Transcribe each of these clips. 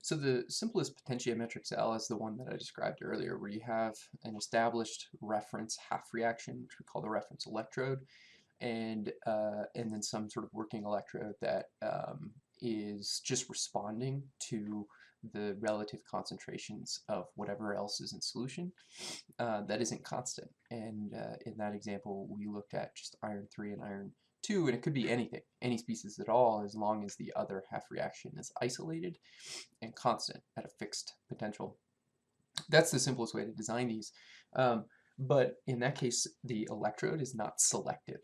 So the simplest potentiometric cell is the one that I described earlier, where you have an established reference half reaction, which we call the reference electrode, and then some sort of working electrode that is just responding to the relative concentrations of whatever else is in solution that isn't constant. And in that example, we looked at just iron 3 and iron 2, and it could be anything, any species at all, as long as the other half reaction is isolated and constant at a fixed potential. That's the simplest way to design these. But in that case, the electrode is not selective,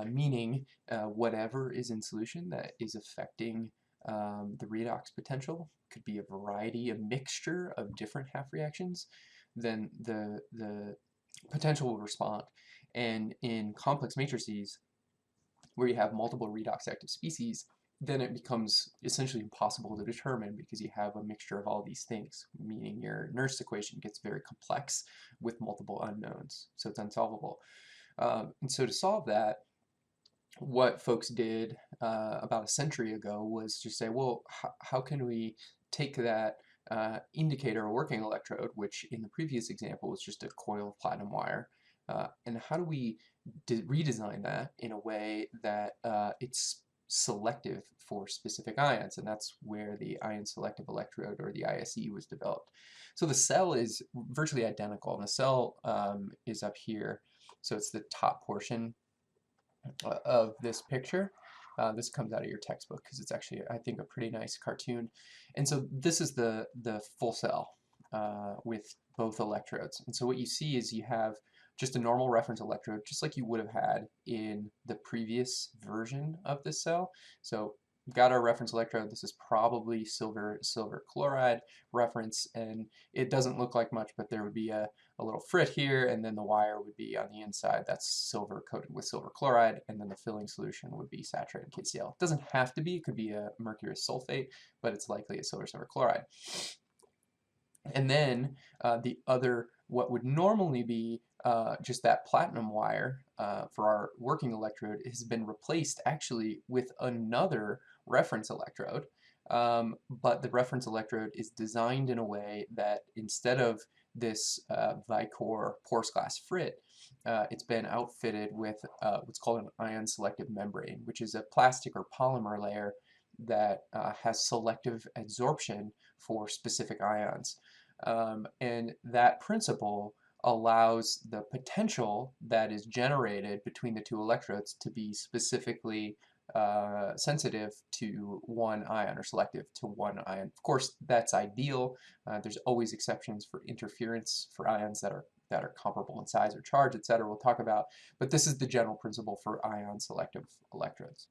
meaning whatever is in solution that is affecting the redox potential could be a variety, a mixture of different half reactions, then the potential will respond. And in complex matrices, where you have multiple redox active species, then it becomes essentially impossible to determine because you have a mixture of all these things, meaning your Nernst equation gets very complex with multiple unknowns, so it's unsolvable. And so to solve that, what folks did about a century ago was just say, well, how can we take that indicator or working electrode, which in the previous example was just a coil of platinum wire, and how do we redesign that in a way that it's selective for specific ions, and that's where the ion selective electrode, or the ISE, was developed. So the cell is virtually identical, and the cell is up here, so it's the top portion of this picture. This comes out of your textbook because it's actually, I think, a pretty nice cartoon. And so this is the full cell with both electrodes. And so what you see is you have just a normal reference electrode, just like you would have had in the previous version of this cell. So we've got our reference electrode. This is probably silver chloride reference, and it doesn't look like much, but there would be a little frit here, and then the wire would be on the inside. That's silver coated with silver chloride, and then the filling solution would be saturated KCl. It doesn't have to be. It could be a mercurous sulfate, but it's likely a silver chloride. And then the other, what would normally be just that platinum wire for our working electrode, has been replaced actually with another reference electrode. But the reference electrode is designed in a way that instead of this Vicor porous glass frit, it's been outfitted with what's called an ion selective membrane, which is a plastic or polymer layer that has selective adsorption for specific ions. And that principle allows the potential that is generated between the two electrodes to be specifically sensitive to one ion, or selective to one ion. Of course, that's ideal. There's always exceptions for interference for ions that are comparable in size or charge, etc. We'll talk about, but this is the general principle for ion selective electrodes.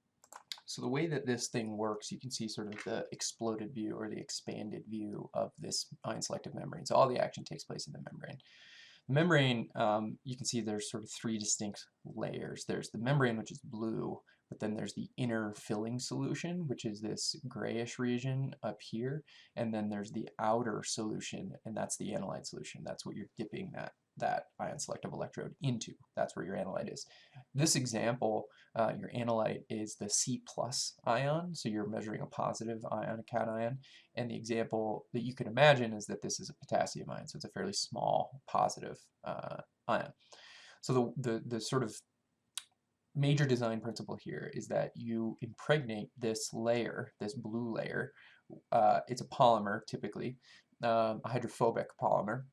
So the way that this thing works, you can see sort of the exploded view or the expanded view of this ion selective membrane. So all the action takes place in the membrane. The membrane, you can see there's sort of three distinct layers. There's the membrane, which is blue, but then there's the inner filling solution, which is this grayish region up here, and then there's the outer solution, and that's the analyte solution. That's what you're dipping that ion selective electrode into. That's where your analyte is. This example, your analyte is the C+ ion, so you're measuring a positive ion, a cation, and the example that you can imagine is that this is a potassium ion, so it's a fairly small positive ion. So the sort of major design principle here is that you impregnate this layer, this blue layer. It's a polymer, typically, a hydrophobic polymer.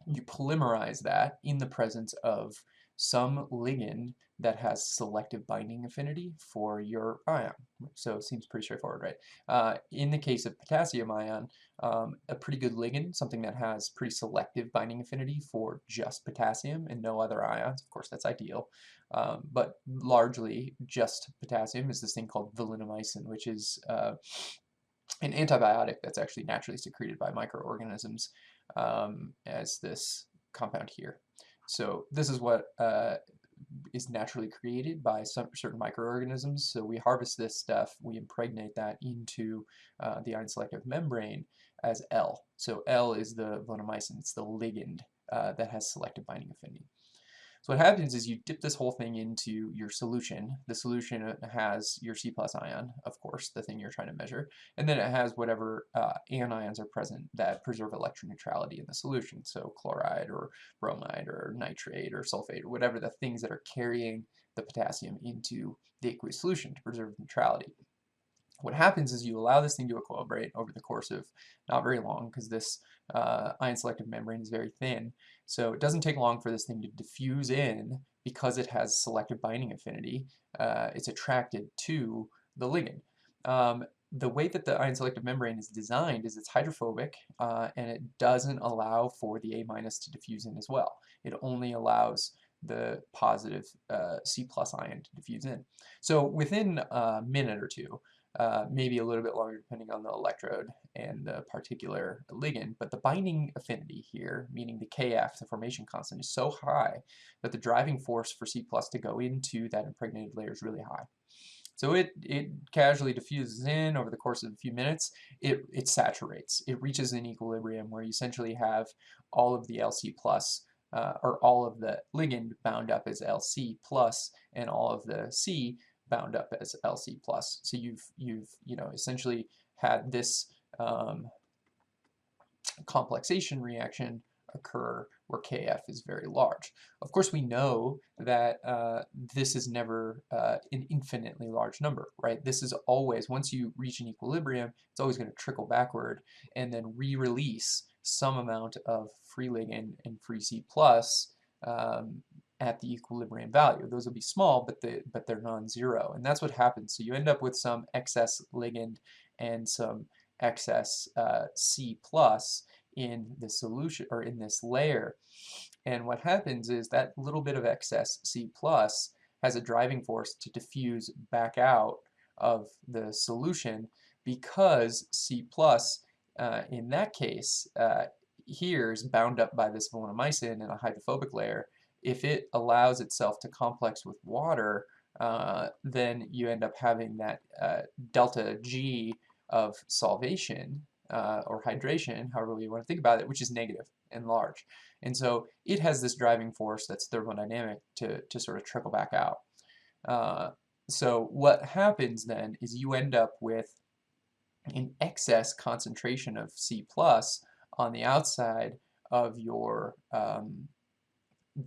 You polymerize that in the presence of some ligand that has selective binding affinity for your ion. So it seems pretty straightforward, right? In the case of potassium ion, a pretty good ligand, something that has pretty selective binding affinity for just potassium and no other ions. Of course, that's ideal. But largely just potassium is this thing called valinomycin, which is an antibiotic that's actually naturally secreted by microorganisms as this compound here. So this is what is naturally created by certain microorganisms. So we harvest this stuff, we impregnate that into the ion selective membrane as L. So L is the vancomycin, it's the ligand that has selective binding affinity. So what happens is you dip this whole thing into your solution. The solution has your C plus ion, of course, the thing you're trying to measure, and then it has whatever anions are present that preserve electroneutrality in the solution. So chloride or bromide or nitrate or sulfate or whatever the things that are carrying the potassium into the aqueous solution to preserve neutrality. What happens is you allow this thing to equilibrate over the course of not very long, because this ion selective membrane is very thin. So it doesn't take long for this thing to diffuse in because it has selective binding affinity. It's attracted to the ligand. The way that the ion selective membrane is designed is it's hydrophobic, and it doesn't allow for the A minus to diffuse in as well. It only allows the positive C plus ion to diffuse in. So within a minute or two, maybe a little bit longer depending on the electrode and the particular ligand, but the binding affinity here, meaning the Kf, the formation constant, is so high that the driving force for C plus to go into that impregnated layer is really high. So it casually diffuses in over the course of a few minutes. It saturates. It reaches an equilibrium where you essentially have all of the Lc plus, or all of the ligand bound up as Lc plus, and all of the C bound up as Lc plus. So you've essentially had this complexation reaction occur where Kf is very large. Of course, we know that this is never an infinitely large number, right? This is always, once you reach an equilibrium, it's always going to trickle backward and then re-release some amount of free ligand and free C plus at the equilibrium value. Those will be small, but they're non-zero, and that's what happens. So you end up with some excess ligand and some excess C plus in the solution, or in this layer. And what happens is that little bit of excess C plus has a driving force to diffuse back out of the solution, because C plus in that case here is bound up by this volinomycin in a hydrophobic layer. If it allows itself to complex with water, then you end up having that delta G of solvation or hydration, however you want to think about it, which is negative and large. And so it has this driving force that's thermodynamic to sort of trickle back out. So what happens then is you end up with an excess concentration of C plus on the outside of your,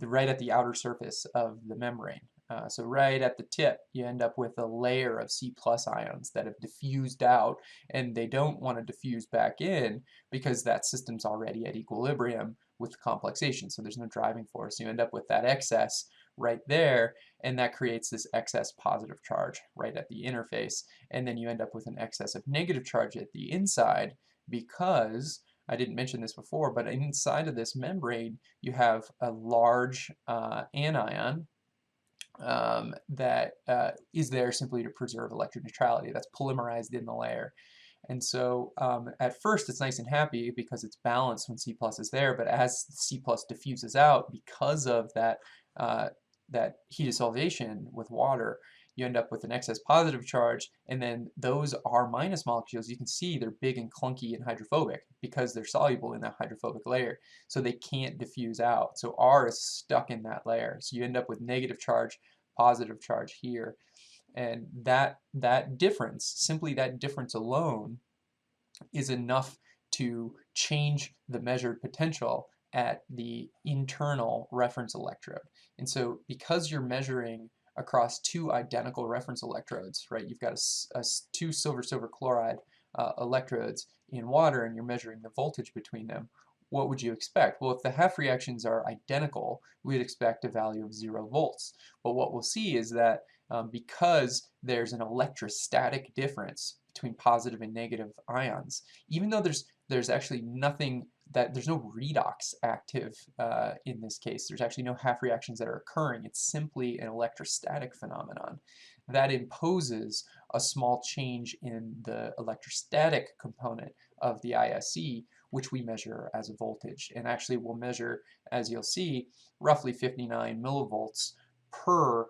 right at the outer surface of the membrane. So right at the tip, you end up with a layer of C plus ions that have diffused out, and they don't want to diffuse back in because that system's already at equilibrium with complexation, so there's no driving force. You end up with that excess right there, and that creates this excess positive charge right at the interface, and then you end up with an excess of negative charge at the inside, because I didn't mention this before, but inside of this membrane you have a large anion that is there simply to preserve electroneutrality. That's polymerized in the layer. And so at first it's nice and happy because it's balanced when C plus is there, but as C plus diffuses out because of that, that heat solvation with water, you end up with an excess positive charge, and then those R minus molecules, you can see they're big and clunky and hydrophobic because they're soluble in that hydrophobic layer, so they can't diffuse out. So R is stuck in that layer, so you end up with negative charge, positive charge here, and that difference, simply that difference alone, is enough to change the measured potential at the internal reference electrode. And so because you're measuring across two identical reference electrodes, right? You've got two silver-silver chloride electrodes in water, and you're measuring the voltage between them. What would you expect? Well, if the half reactions are identical, we'd expect a value of 0 volts. But what we'll see is that because there's an electrostatic difference between positive and negative ions, even though there's actually nothing, that there's no redox active in this case. There's actually no half reactions that are occurring. It's simply an electrostatic phenomenon that imposes a small change in the electrostatic component of the ISE, which we measure as a voltage. And actually we'll measure, as you'll see, roughly 59 millivolts per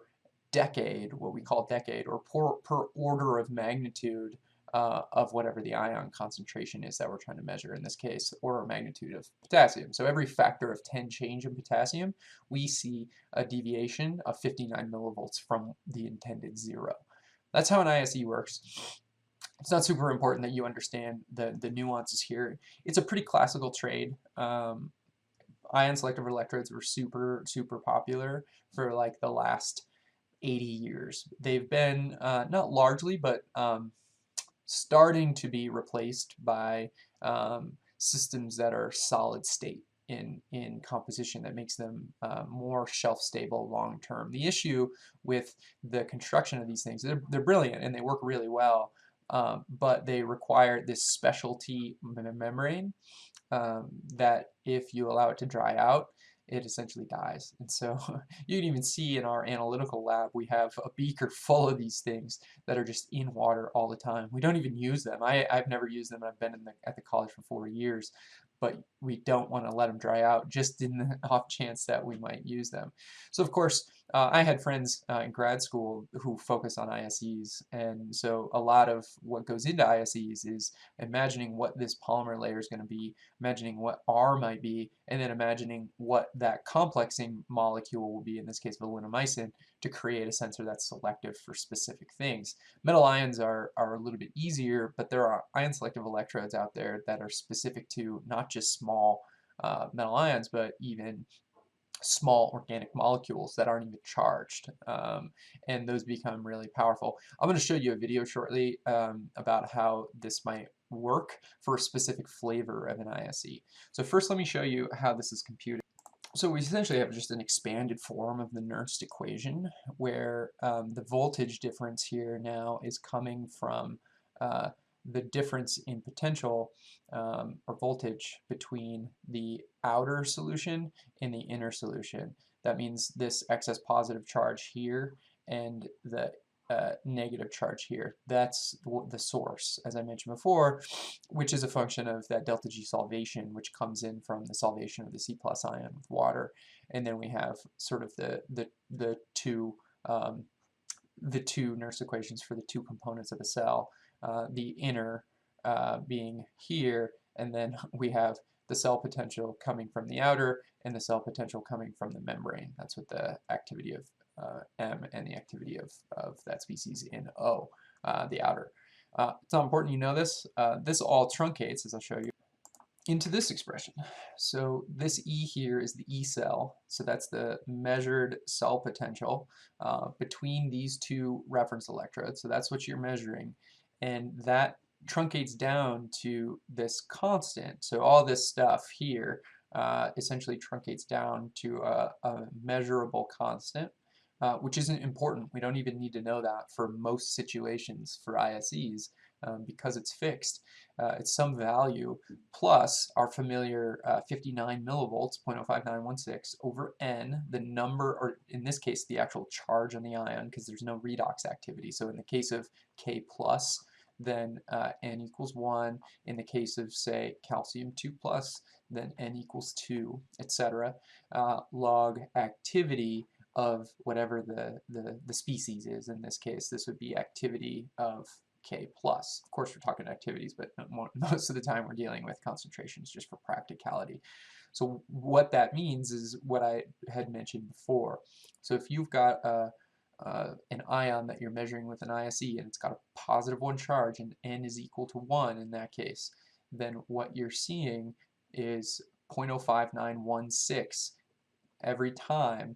decade, what we call decade, or per order of magnitude of whatever the ion concentration is that we're trying to measure in this case, or magnitude of potassium. So every factor of 10 change in potassium, we see a deviation of 59 millivolts from the intended zero. That's how an ISE works. It's not super important that you understand the nuances here. It's a pretty classical trade. Ion selective electrodes were super popular for like the last 80 years. They've been not largely, but starting to be replaced by systems that are solid state in composition that makes them more shelf stable long term. The issue with the construction of these things, they're brilliant and they work really well, but they require this specialty membrane that if you allow it to dry out, it essentially dies. And so you can even see in our analytical lab, we have a beaker full of these things that are just in water all the time. We don't even use them. I've never used them. I've been at the college for 4 years, but we don't want to let them dry out just in the off chance that we might use them. So of course, I had friends in grad school who focus on ISEs, and so a lot of what goes into ISEs is imagining what this polymer layer is going to be, imagining what R might be, and then imagining what that complexing molecule will be, in this case valinomycin, to create a sensor that's selective for specific things. Metal ions are a little bit easier, but there are ion selective electrodes out there that are specific to not just small metal ions, but even small organic molecules that aren't even charged, and those become really powerful. I'm going to show you a video shortly about how this might work for a specific flavor of an ISE. So first let me show you how this is computed. So we essentially have just an expanded form of the Nernst equation where the voltage difference here now is coming from uh, the difference in potential or voltage between the outer solution and the inner solution. That means this excess positive charge here and the negative charge here. That's the source, as I mentioned before, which is a function of that delta G solvation, which comes in from the solvation of the C plus ion with water. And then we have sort of the two Nernst equations for the two components of a cell, the inner being here, and then we have the cell potential coming from the outer and the cell potential coming from the membrane. That's what the activity of M and the activity of that species in O, the outer. It's not important you know this. This all truncates, as I'll show you, into this expression. So this E here is the E cell, so that's the measured cell potential between these two reference electrodes, so that's what you're measuring, and that truncates down to this constant. So all this stuff here essentially truncates down to a measurable constant, which isn't important. We don't even need to know that for most situations for ISEs because it's fixed. It's some value plus our familiar 59 millivolts, 0.05916 over N, the number, or in this case, the actual charge on the ion, because there's no redox activity. So in the case of K plus, then N equals 1. In the case of, say, calcium 2 plus, then N equals 2, etc. Log activity of whatever the species is. In this case, this would be activity of K plus. Of course, we're talking activities, but most of the time we're dealing with concentrations just for practicality. So what that means is what I had mentioned before. So if you've got an ion that you're measuring with an ISE and it's got a positive 1 charge and N is equal to 1 in that case, then what you're seeing is 0.05916 every time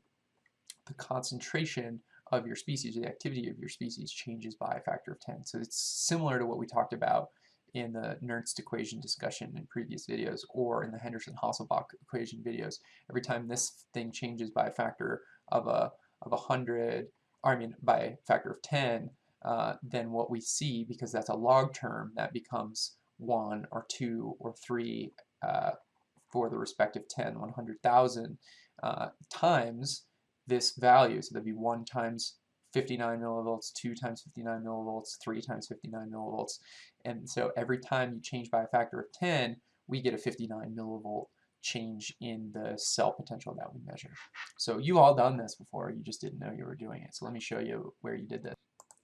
the concentration of your species, the activity of your species changes by a factor of 10. So it's similar to what we talked about in the Nernst equation discussion in previous videos or in the Henderson-Hasselbalch equation videos. Every time this thing changes by a factor of 100, or I mean by a factor of 10, then what we see, because that's a log term, that becomes 1 or 2 or 3 for the respective 10, 100,000 times this value. So that'd be 1 times 59 millivolts, 2 times 59 millivolts, 3 times 59 millivolts. And so every time you change by a factor of 10, we get a 59 millivolt change in the cell potential that we measure. So you've all done this before, you just didn't know you were doing it. So let me show you where you did this.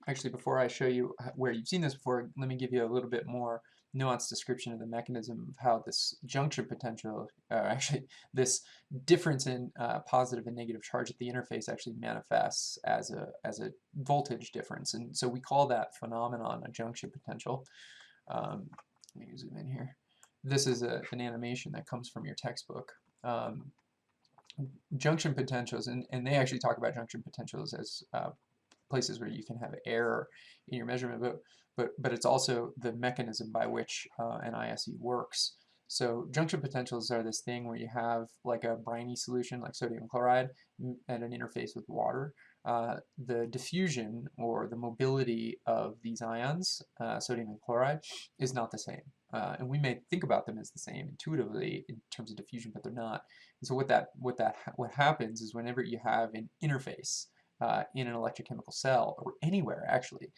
Actually, before I show you where you've seen this before, let me give you a little bit more nuanced description of the mechanism of how this junction potential, actually this difference in positive and negative charge at the interface actually manifests as a voltage difference. And so we call that phenomenon a junction potential. Let me zoom in here. This is an animation that comes from your textbook. Junction potentials, and they actually talk about junction potentials as places where you can have error in your measurement, but it's also the mechanism by which an ISE works. So junction potentials are this thing where you have like a briny solution like sodium chloride at an interface with water. The diffusion or the mobility of these ions, sodium and chloride, is not the same. And we may think about them as the same intuitively in terms of diffusion, but they're not. And so what happens is whenever you have an interface in an electrochemical cell, or anywhere actually,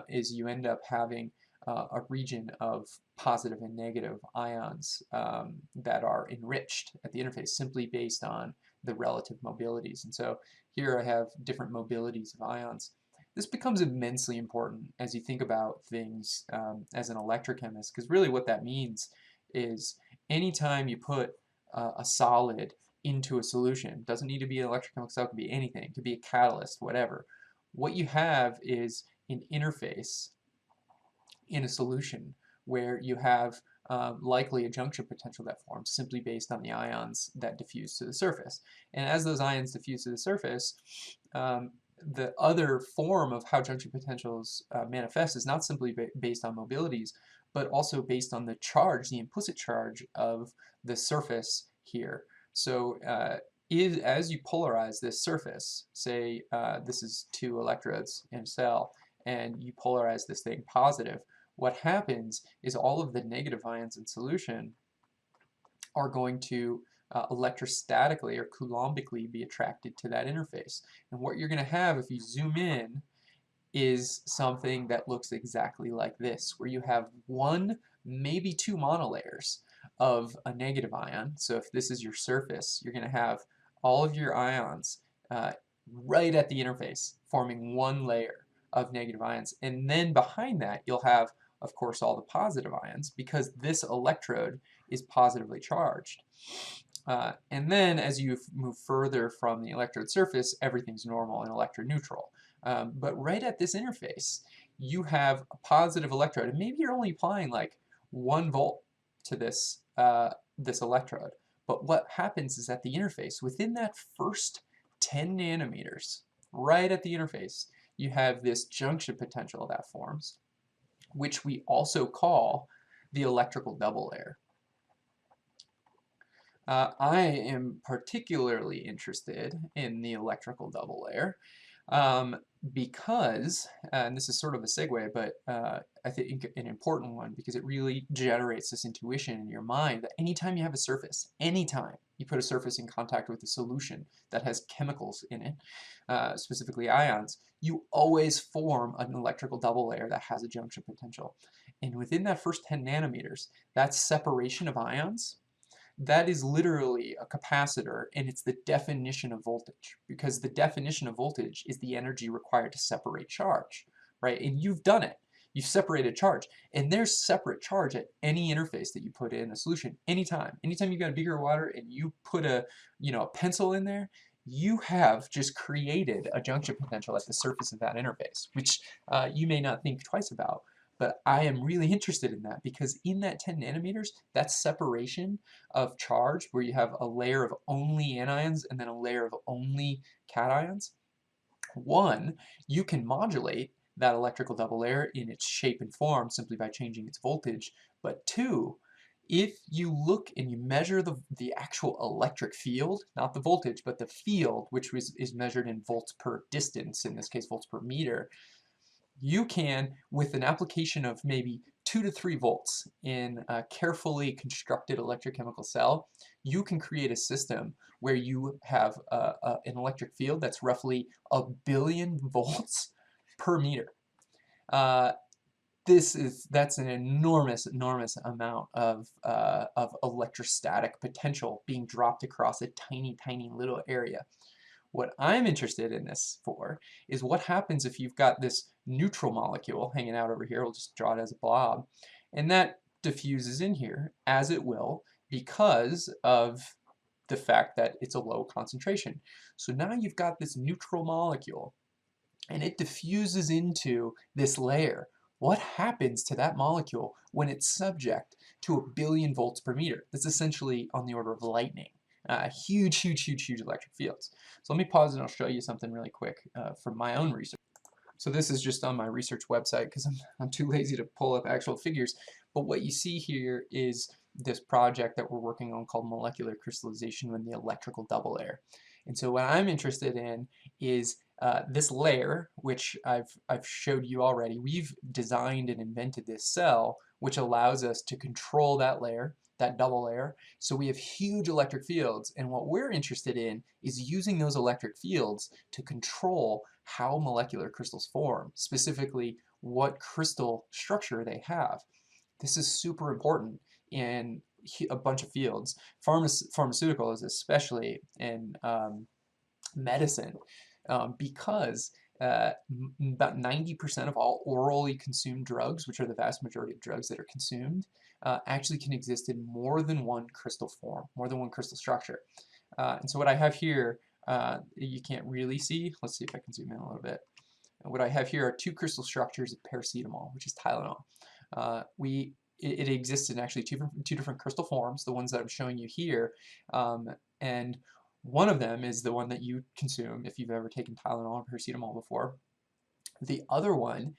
is you end up having a region of positive and negative ions that are enriched at the interface simply based on the relative mobilities. And so here I have different mobilities of ions. This becomes immensely important as you think about things as an electrochemist, because really what that means is anytime you put a solid into a solution, doesn't need to be an electrochemical cell, it could be anything, it could be a catalyst, whatever. What you have is an interface in a solution where you have likely a junction potential that forms simply based on the ions that diffuse to the surface. And as those ions diffuse to the surface, the other form of how junction potentials manifest is not simply based on mobilities, but also based on the charge, the implicit charge of the surface here. So as you polarize this surface, say this is 2 electrodes in a cell, and you polarize this thing positive, what happens is all of the negative ions in solution are going to electrostatically or coulombically be attracted to that interface. And what you're going to have if you zoom in is something that looks exactly like this, where you have 1, maybe 2 monolayers of a negative ion. So if this is your surface, you're going to have all of your ions right at the interface, forming 1 layer of negative ions. And then behind that, you'll have, of course, all the positive ions, because this electrode is positively charged. And then as you move further from the electrode surface, everything's normal and electroneutral. But right at this interface, you have a positive electrode, and maybe you're only applying like 1 volt to this, this electrode. But what happens is at the interface, within that first 10 nanometers, right at the interface, you have this junction potential that forms, which we also call the electrical double layer. I am particularly interested in the electrical double layer because, and this is sort of a segue, but I think an important one, because it really generates this intuition in your mind that anytime you have a surface, anytime you put a surface in contact with a solution that has chemicals in it, specifically ions, you always form an electrical double layer that has a junction potential. And within that first 10 nanometers, that separation of ions, that is literally a capacitor, and it's the definition of voltage, because the definition of voltage is the energy required to separate charge, right? And you've done it. You've separated charge, and there's separate charge at any interface that you put in a solution. Anytime you've got a beaker of water and you put a pencil in there, you have just created a junction potential at the surface of that interface, which you may not think twice about. But I am really interested in that, because in that 10 nanometers, that separation of charge, where you have a layer of only anions and then a layer of only cations, 1, you can modulate that electrical double layer in its shape and form simply by changing its voltage. But 2, if you look and you measure the actual electric field, not the voltage, but the field, which is measured in volts per distance, in this case volts per meter, you can, with an application of maybe 2 to 3 volts in a carefully constructed electrochemical cell, you can create a system where you have an electric field that's roughly 1 billion volts per meter. That's an enormous amount of electrostatic potential being dropped across a tiny little area. What I'm interested in this for is what happens if you've got this neutral molecule hanging out over here. We'll just draw it as a blob. And that diffuses in here, as it will, because of the fact that it's a low concentration. So now you've got this neutral molecule, and it diffuses into this layer. What happens to that molecule when it's subject to 1 billion volts per meter? That's essentially on the order of lightning. Huge, huge, huge, huge electric fields. So let me pause and I'll show you something really quick from my own research. So this is just on my research website because I'm too lazy to pull up actual figures. But what you see here is this project that we're working on called molecular crystallization in the electrical double layer. And so what I'm interested in is this layer, which I've showed you already. We've designed and invented this cell, which allows us to control that layer, that double layer. So we have huge electric fields, and what we're interested in is using those electric fields to control how molecular crystals form, specifically what crystal structure they have. This is super important in a bunch of fields, pharmaceuticals especially, in medicine, because about 90% of all orally consumed drugs, which are the vast majority of drugs that are consumed, actually can exist in more than one crystal form, more than one crystal structure. And so what I have here, you can't really see. Let's see if I can zoom in a little bit. And what I have here are two crystal structures of paracetamol, which is Tylenol. It exists in actually two different crystal forms, the ones that I'm showing you here, and one of them is the one that you consume if you've ever taken Tylenol or paracetamol before. The other one,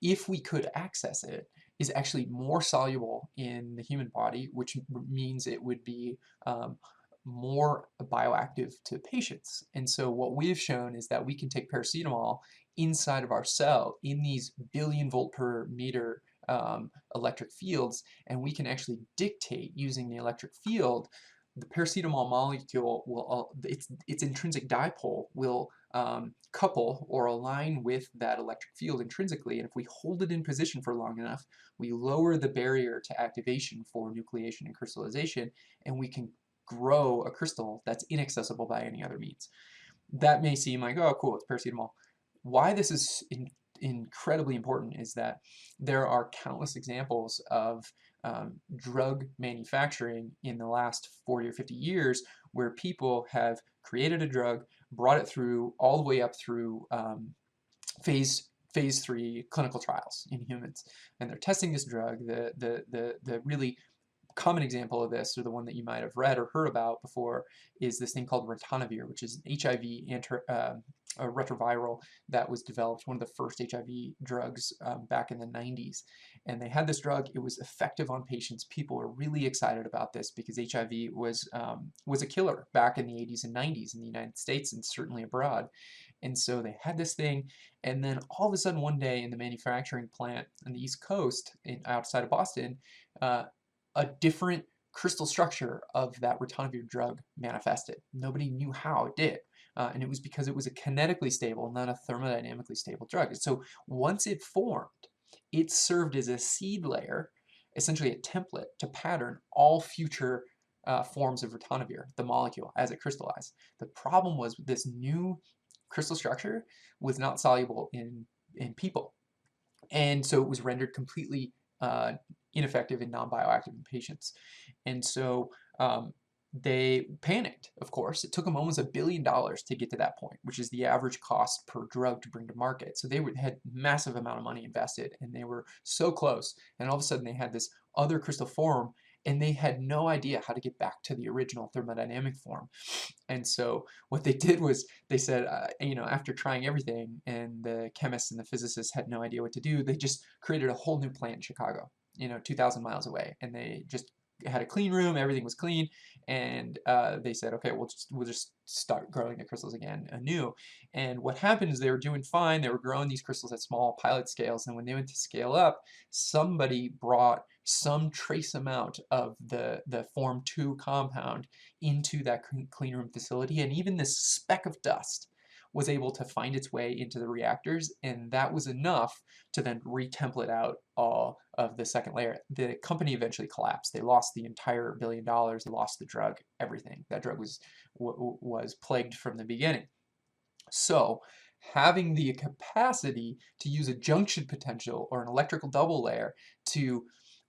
if we could access it, is actually more soluble in the human body, which means it would be more bioactive to patients. And so what we've shown is that we can take paracetamol inside of our cell in these 1 billion volt per meter electric fields, and we can actually dictate using the electric field. The paracetamol molecule will, its intrinsic dipole will couple or align with that electric field intrinsically, and if we hold it in position for long enough, we lower the barrier to activation for nucleation and crystallization, and we can grow a crystal that's inaccessible by any other means. That may seem like, oh, cool, it's paracetamol. Why this is incredibly important is that there are countless examples of drug manufacturing in the last 40 or 50 years where people have created a drug, brought it through all the way up through phase 3 clinical trials in humans, and they're testing this drug. The really common example of this, or the one that you might have read or heard about before, is this thing called ritonavir, which is an HIV a retroviral that was developed, one of the first HIV drugs back in the 90s. And they had this drug, it was effective on patients. People were really excited about this because HIV was a killer back in the 80s and 90s in the United States and certainly abroad. And so they had this thing, and then all of a sudden one day in the manufacturing plant on the East Coast, outside of Boston, a different crystal structure of that ritonavir drug manifested. Nobody knew how it did. And it was because it was a kinetically stable, not a thermodynamically stable drug. And so once it formed, it served as a seed layer, essentially a template to pattern all future forms of ritonavir, the molecule, as it crystallized. The problem was this new crystal structure was not soluble in people. And so it was rendered completely ineffective and non-bioactive in patients. And so they panicked, of course. It took them almost $1 billion to get to that point, which is the average cost per drug to bring to market. So they had massive amount of money invested, and they were so close. And all of a sudden they had this other crystal form, and they had no idea how to get back to the original thermodynamic form. And so what they did was they said, after trying everything, and the chemists and the physicists had no idea what to do, they just created a whole new plant in Chicago, 2,000 miles away, and they just had a clean room, everything was clean, and they said, okay, we'll just start growing the crystals again anew. And what happened is they were doing fine, they were growing these crystals at small pilot scales, and when they went to scale up, somebody brought some trace amount of the Form 2 compound into that clean room facility, and even this speck of dust was able to find its way into the reactors, and that was enough to then re-template out all of the second layer. The company eventually collapsed. They lost the entire $1 billion, they lost the drug, everything. That drug was plagued from the beginning. So having the capacity to use a junction potential or an electrical double layer to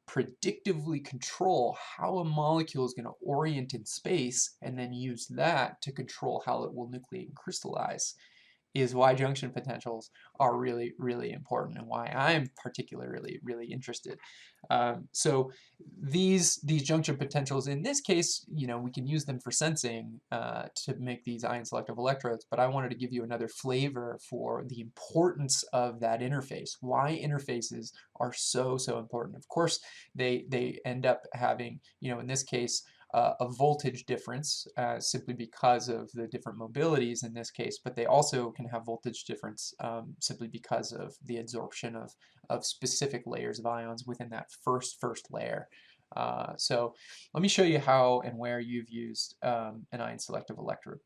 predictively control how a molecule is going to orient in space and then use that to control how it will nucleate and crystallize is why junction potentials are really, really important and why I'm particularly really interested. So these junction potentials, in this case, we can use them for sensing to make these ion selective electrodes, but I wanted to give you another flavor for the importance of that interface, why interfaces are so, so important. Of course, they end up having, in this case, a voltage difference simply because of the different mobilities in this case, but they also can have voltage difference simply because of the absorption of specific layers of ions within that first layer. So let me show you how and where you've used an ion selective electrode.